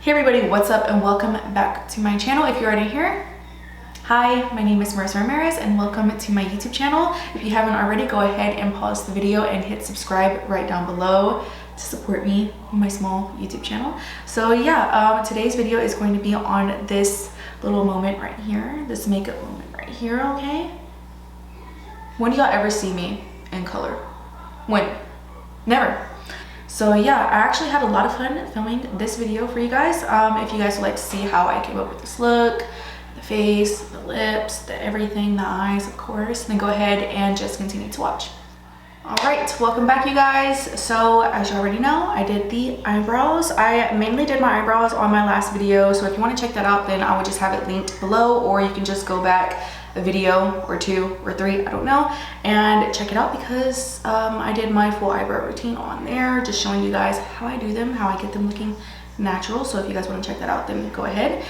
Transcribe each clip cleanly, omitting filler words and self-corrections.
Hey everybody, what's up and welcome back to my channel. If you're already here, hi, my name is Marisa Ramirez and welcome to my YouTube channel. If you haven't already, go ahead and pause the video and hit subscribe right down below to support me on my small YouTube channel. So yeah, today's video is going to be on this little moment right here, this makeup moment right here, okay? When do y'all ever see me in color? When? Never. So yeah, I actually had a lot of fun filming this video for you guys. If you guys would like to see how I came up with this look, the face, the lips, the everything, the eyes, of course, then go ahead and just continue to watch. All right, welcome back you guys. So as you already know, I did the eyebrows. I mainly did my eyebrows on my last video. So if you want to check that out, then I would just have it linked below, or you can just go back a video or two or three, I don't know, and check it out because I did my full eyebrow routine on there, just showing you guys how I do them, how I get them looking natural. So if you guys want to check that out, then go ahead.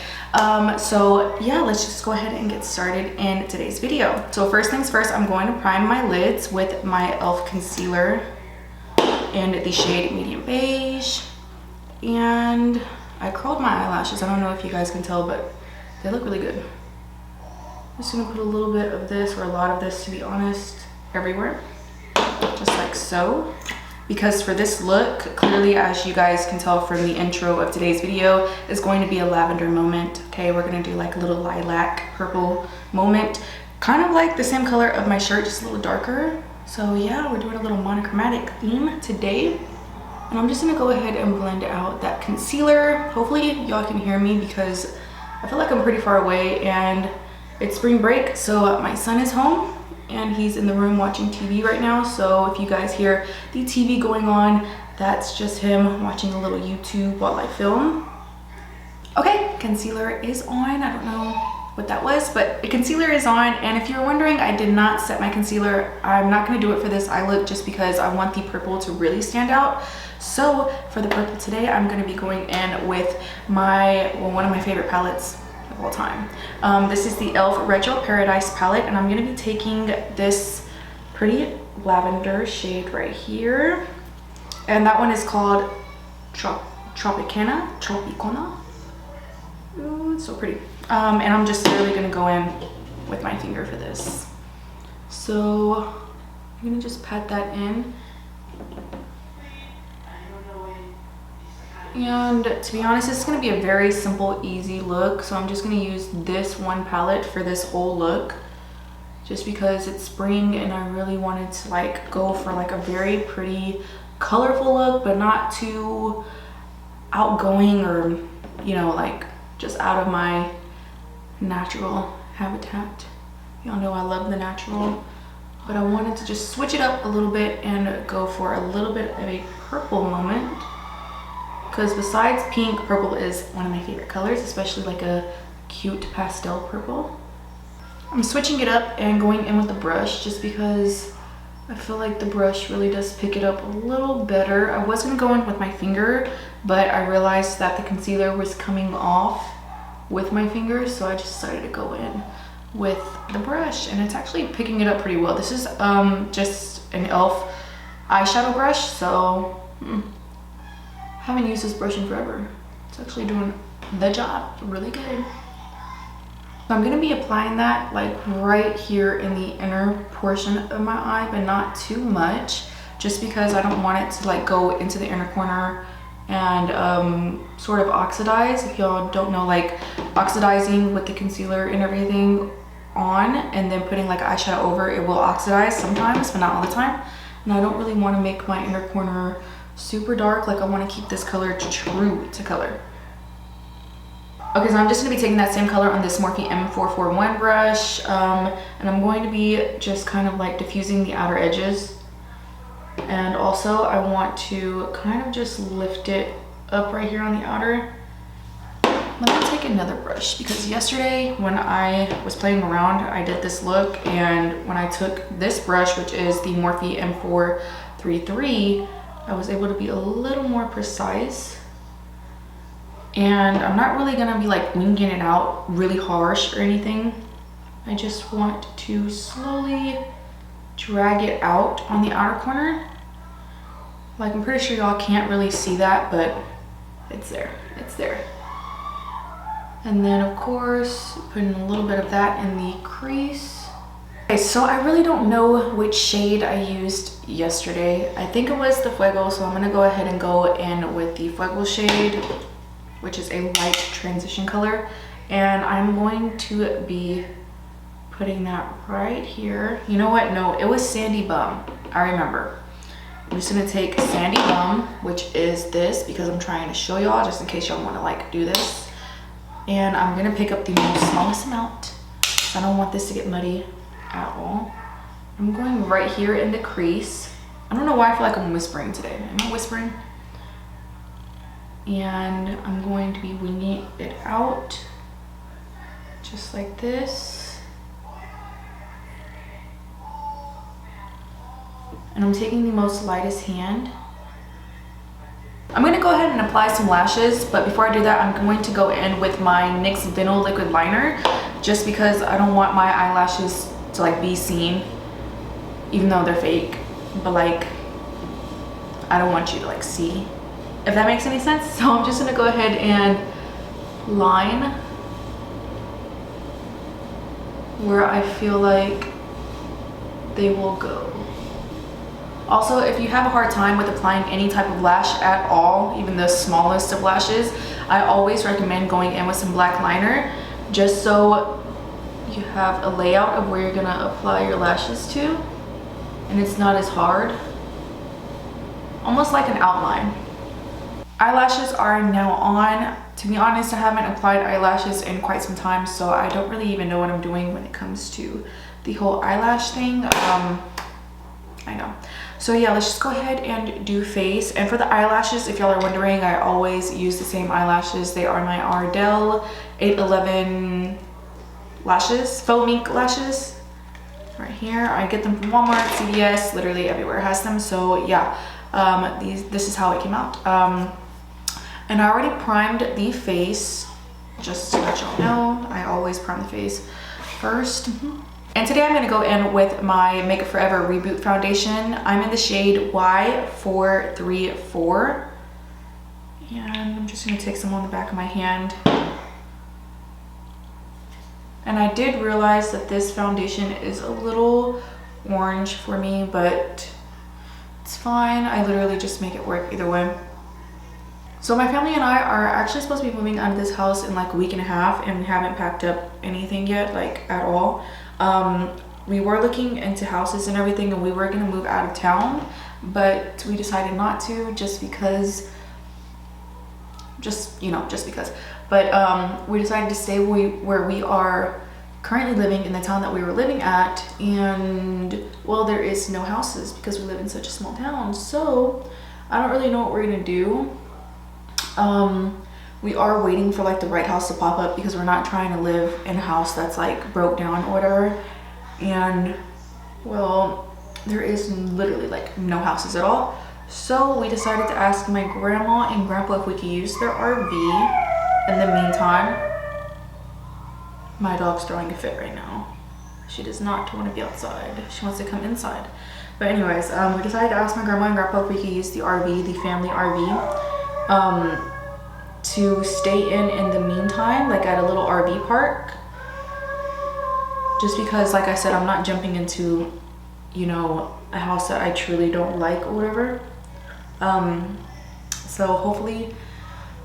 So yeah, let's just go ahead and get started in today's video. So first things first, I'm going to prime my lids with my e.l.f. concealer in the shade medium beige, and I curled my eyelashes. I don't know if you guys can tell, but they look really good. I'm just gonna put a little bit of this, or a lot of this to be honest, everywhere, just like so. Because for this look, clearly as you guys can tell from the intro of today's video, is going to be a lavender moment. Okay, we're gonna do like a little lilac purple moment, kind of like the same color of my shirt, just a little darker. So yeah, we're doing a little monochromatic theme today. And I'm just gonna go ahead and blend out that concealer. Hopefully y'all can hear me because I feel like I'm pretty far away and it's spring break, so my son is home and he's in the room watching TV right now. So if you guys hear the TV going on, that's just him watching a little YouTube while I film. Okay, concealer is on. I don't know what that was, but the concealer is on. And if you're wondering, I did not set my concealer. I'm not gonna do it for this eye look just because I want the purple to really stand out. So for the purple today, I'm gonna be going in with my, well, one of my favorite palettes of all time. This is the e.l.f. Retro Paradise palette, and I'm gonna be taking this pretty lavender shade right here, and that one is called Tropicana. Ooh, it's so pretty. And I'm just really gonna go in with my finger for this. So I'm gonna just pat that in. And to be honest, it's going to be a very simple, easy look. So I'm just going to use this one palette for this whole look, just because it's spring and I really wanted to like go for like a very pretty, colorful look, but not too outgoing or, you know, like just out of my natural habitat. Y'all know I love the natural, but I wanted to just switch it up a little bit and go for a little bit of a purple moment. Because besides pink, purple is one of my favorite colors, especially like a cute pastel purple. I'm switching it up and going in with the brush just because I feel like the brush really does pick it up a little better. I was gonna go in with my finger, but I realized that the concealer was coming off with my fingers, so I just decided to go in with the brush, and it's actually picking it up pretty well. This is just an e.l.f. eyeshadow brush, so haven't used this brush in forever. It's actually doing the job really good. So I'm gonna be applying that like right here in the inner portion of my eye, but not too much, just because I don't want it to like go into the inner corner and sort of oxidize. If y'all don't know, like oxidizing with the concealer and everything on and then putting like eyeshadow over, it will oxidize sometimes, but not all the time. And I don't really want to make my inner corner super dark. Like I want to keep this color true to color. Okay, so I'm just going to be taking that same color on this Morphe M441 brush, and I'm going to be just kind of like diffusing the outer edges, and also I want to kind of just lift it up right here on the outer. Let me take another brush, because yesterday when I was playing around, I did this look, and when I took this brush, which is the Morphe M433, I was able to be a little more precise, and I'm not really gonna be like winging it out really harsh or anything. I just want to slowly drag it out on the outer corner. Like I'm pretty sure y'all can't really see that, but it's there, it's there. And then of course, putting a little bit of that in the crease. Okay, so I really don't know which shade I used yesterday. I think it was the Fuego, so I'm gonna go ahead and go in with the Fuego shade, which is a light transition color. And I'm going to be putting that right here. You know what? No, it was Sandy Bum. I remember. I'm just gonna take Sandy Bum, which is this, because I'm trying to show y'all just in case y'all wanna like do this. And I'm gonna pick up the smallest amount. I don't want this to get muddy at all. I'm going right here in the crease. I don't know why I feel like I'm whispering today. Am I whispering? And I'm going to be winging it out just like this. And I'm taking the most lightest hand. I'm gonna go ahead and apply some lashes, but before I do that, I'm going to go in with my NYX Vinyl Liquid Liner, just because I don't want my eyelashes to like be seen, even though they're fake, but like, I don't want you to like see, if that makes any sense. So I'm just gonna go ahead and line where I feel like they will go. Also, if you have a hard time with applying any type of lash at all, even the smallest of lashes, I always recommend going in with some black liner, just so you have a layout of where you're gonna apply your lashes to, and it's not as hard. Almost like an outline. Eyelashes are now on. To be honest, I haven't applied eyelashes in quite some time, so I don't really even know what I'm doing when it comes to the whole eyelash thing. I know. So yeah, let's just go ahead and do face. And for the eyelashes, if y'all are wondering, I always use the same eyelashes. They are my Ardell 811 lashes, faux mink lashes. Right here, I get them from Walmart, CVS, literally everywhere has them. So yeah, this is how it came out. And I already primed the face, just to let y'all know. I always prime the face first. And today I'm gonna go in with my Makeup Forever Reboot Foundation. I'm in the shade Y434. And I'm just gonna take some on the back of my hand. And I did realize that this foundation is a little orange for me, but it's fine. I literally just make it work either way. So my family and I are actually supposed to be moving out of this house in like a week and a half, and we haven't packed up anything yet, like at all. We were looking into houses and everything, and we were gonna move out of town, but we decided not to, just because. But we decided to stay where we are currently living, in the town that we were living at, and well, there is no houses because we live in such a small town. So I don't really know what we're gonna do. We are waiting for like the right house to pop up, because we're not trying to live in a house that's like broke down or whatever. And well, there is literally like no houses at all. So we decided to ask my grandma and grandpa if we could use their RV. In the meantime, my dog's throwing a fit right now. She does not want to be outside. She wants to come inside. But anyways, we decided to ask my grandma and grandpa if we could use the RV, the family RV, to stay in the meantime, like at a little RV park. Just because, like I said, I'm not jumping into, you know, a house that I truly don't like or whatever. So hopefully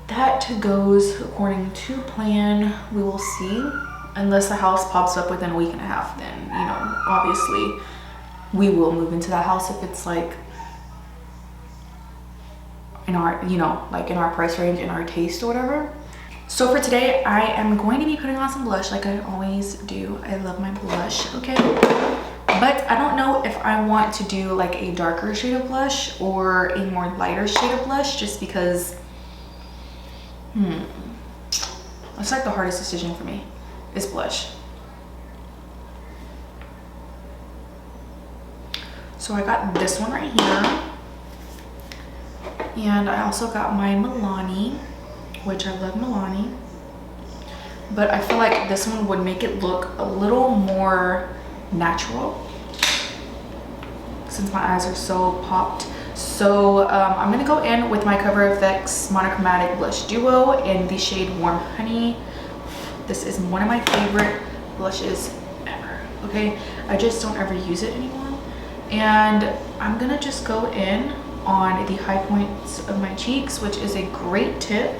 that goes according to plan. We will see. Unless the house pops up within a week and a half, then, you know, obviously we will move into that house if it's like in our, you know, like in our price range, in our taste or whatever. So for today, I am going to be putting on some blush like I always do. I love my blush, okay? But I don't know if I want to do like a darker shade of blush or a more lighter shade of blush, just because, it's like the hardest decision for me is blush. So I got this one right here. And I also got my Milani, which I love Milani. But I feel like this one would make it look a little more natural, since my eyes are so popped. So I'm gonna go in with my Cover FX Monochromatic Blush Duo in the shade Warm Honey This is one of my favorite blushes ever, okay? I just don't ever use it anymore. And I'm gonna just go in on the high points of my cheeks, which is a great tip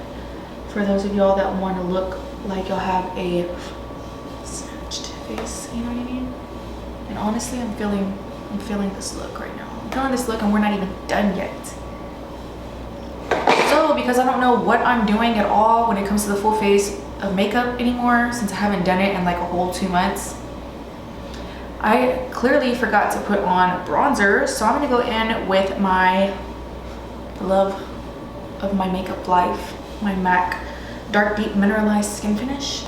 for those of y'all that want to look like y'all have a snatched face, you know what I mean? And honestly, I'm feeling this look right now. I'm feeling this look and we're not even done yet. So because I don't know what I'm doing at all when it comes to the full face of makeup anymore, since I haven't done it in like a whole 2 months, I clearly forgot to put on bronzer. So I'm gonna go in with my love of my makeup life, my MAC Dark Deep Mineralized Skin Finish.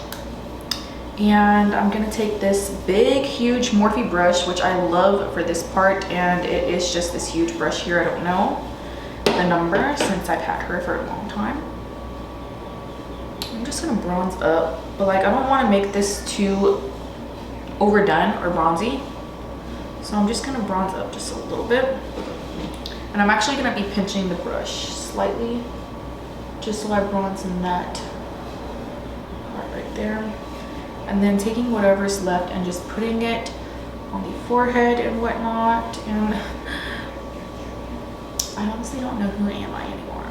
And I'm gonna take this big, huge Morphe brush, which I love for this part, and it is just this huge brush here. I don't know the number since I've had her for a long time. I'm just gonna bronze up, but like I don't wanna make this too overdone or bronzy. So I'm just gonna bronze up just a little bit. And I'm actually gonna be pinching the brush slightly, just so I bronze in that part right there. And then taking whatever's left and just putting it on the forehead and whatnot. And I honestly don't know who am I anymore.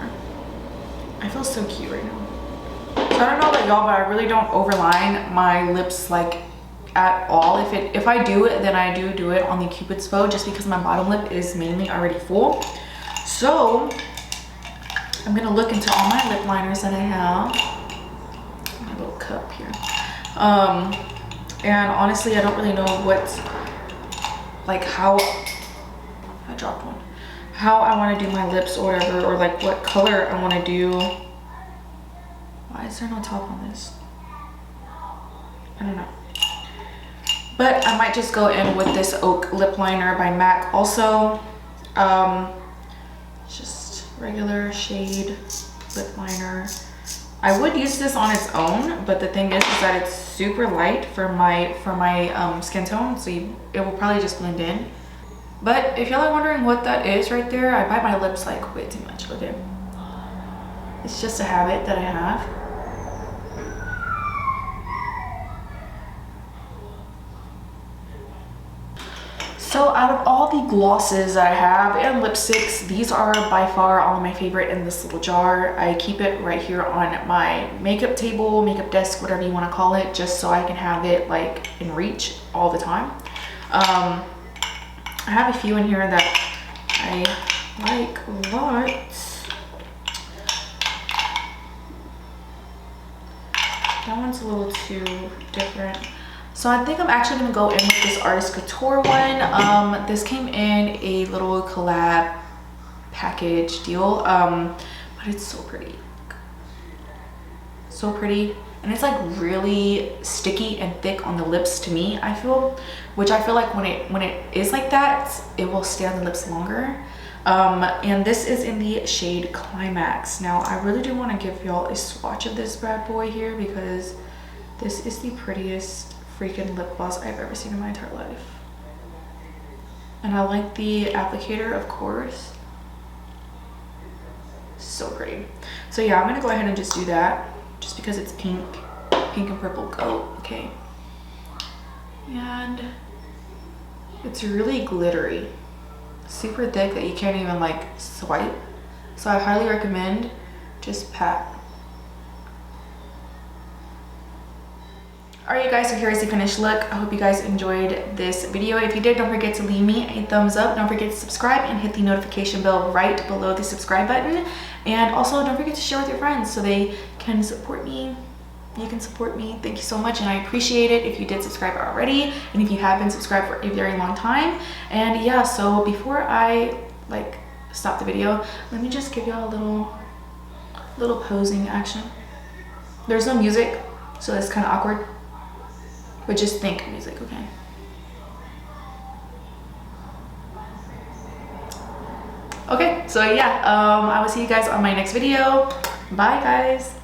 I feel so cute right now. So I don't know about y'all, but I really don't overline my lips like at all. If I do it, then I do it on the Cupid's bow, just because my bottom lip is mainly already full. So I'm gonna look into all my lip liners that I have. My little cup here. And honestly, I don't really know how I dropped one, how I want to do my lips or whatever, or like what color I want to do. Why is there no top on this? I don't know. But I might just go in with this Oak lip liner by MAC. Also, just regular shade lip liner. I would use this on its own, but the thing is that it's super light for my skin tone, so it will probably just blend in. But if y'all are wondering what that is right there, I bite my lips like way too much, okay? It's just a habit that I have. So out of all the glosses I have and lipsticks, these are by far all of my favorite in this little jar. I keep it right here on my makeup table, makeup desk, whatever you want to call it, just so I can have it like in reach all the time. I have a few in here that I like a lot. That one's a little too different. So I think I'm actually gonna go in with this Artist Couture one. This came in a little collab package deal, but it's so pretty. So pretty. And it's like really sticky and thick on the lips to me, I feel, which I feel like when it is like that, it will stay on the lips longer. And this is in the shade Climax. Now I really do want to give y'all a swatch of this bad boy here, because this is the prettiest freaking lip gloss I've ever seen in my entire life. And I like the applicator, of course. So pretty. So yeah, I'm gonna go ahead and just do that, just because it's pink and purple go, okay? And it's really glittery, super thick that you can't even like swipe. So I highly recommend just pat. Alright you guys, so here's the finished look. I hope you guys enjoyed this video. If you did, don't forget to leave me a thumbs up. Don't forget to subscribe and hit the notification bell right below the subscribe button. And also don't forget to share with your friends so they can support me. You can support me. Thank you so much, and I appreciate it if you did subscribe already, and if you have been subscribed for a very long time. And yeah, so before I like stop the video, let me just give y'all a little posing action. There's no music, so that's kind of awkward. But just think music, okay? Okay, so yeah, I will see you guys on my next video. Bye, guys.